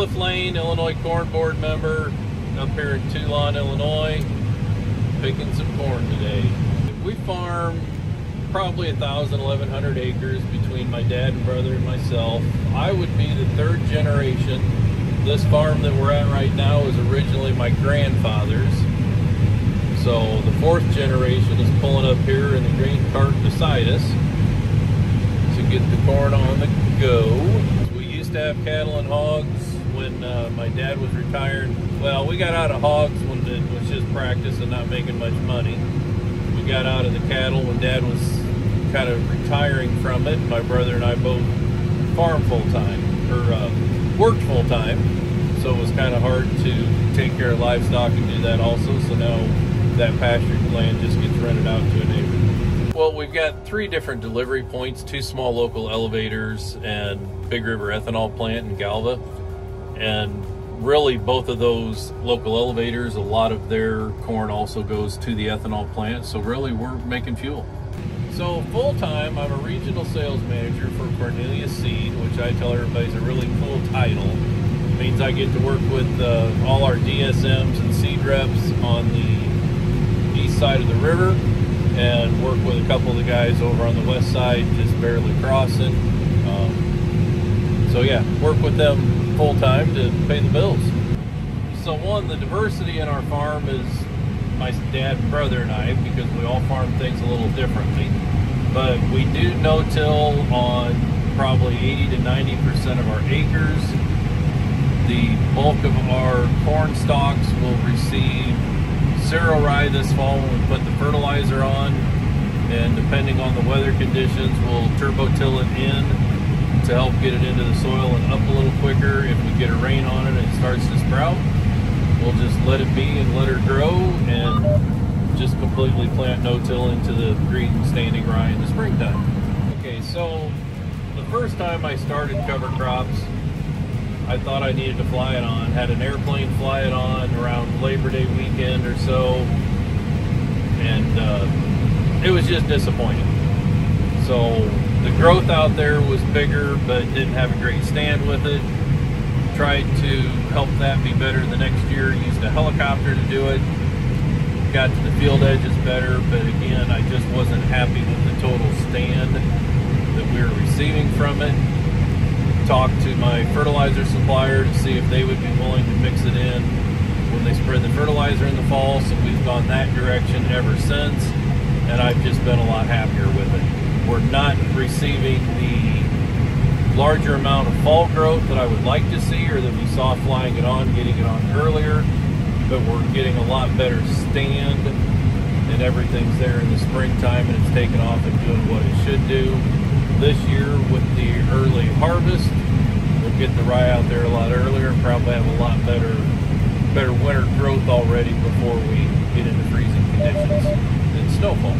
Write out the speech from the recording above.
Cliff Lane, Illinois Corn Board member, up here in Toulon, Illinois, picking some corn today. We farm probably 1,000, 1,100 acres between my dad and brother and myself. I would be the third generation. This farm that we're at right now is originally my grandfather's. So the fourth generation is pulling up here in the green cart beside us to get the corn on the go. We used to have cattle and hogs when my dad was retired. Well, we got out of hogs when it was just practice and not making much money. We got out of the cattle when Dad was kind of retiring from it. My brother and I both farmed full-time, or worked full-time, so it was kind of hard to take care of livestock and do that also. So now that pastured land just gets rented out to a neighbor. Well, we've got 3 different delivery points, 2 small local elevators and Big River ethanol plant in Galva. And really both of those local elevators, a lot of their corn also goes to the ethanol plant. So really we're making fuel. So full-time, I'm a regional sales manager for Cornelius Seed, which I tell everybody is a really cool title. It means I get to work with all our DSMs and seed reps on the east side of the river, and work with a couple of the guys over on the west side, just barely crossing. So yeah, work with them full-time to pay the bills. So one, the diversity in our farm is my dad and brother and I, because we all farm things a little differently. But we do no-till on probably 80 to 90% of our acres. The bulk of our corn stalks will receive cereal rye this fall when we put the fertilizer on, and depending on the weather conditions, we'll turbo-till it in to help get it into the soil and up a little quicker. If we get a rain on it and it starts to sprout, we'll just let it be and let her grow, and just completely plant no-till into the green standing rye in the springtime. Okay, so the first time I started cover crops, I thought I needed to fly it on. Had an airplane fly it on around Labor Day weekend or so, and it was just disappointing. So the growth out there was bigger, but didn't have a great stand with it. Tried to help that be better the next year, used a helicopter to do it. Got to the field edges better, but again, I just wasn't happy with the total stand that we were receiving from it. Talked to my fertilizer supplier to see if they would be willing to mix it in when they spread the fertilizer in the fall, so we've gone that direction ever since, and I've just been a lot happier with it. We're not receiving the larger amount of fall growth that I would like to see, or that we saw flying it on, getting it on earlier, but we're getting a lot better stand, and everything's there in the springtime, and it's taken off and doing what it should do. This year with the early harvest, we'll get the rye out there a lot earlier and probably have a lot better winter growth already before we get into freezing conditions and snowfall.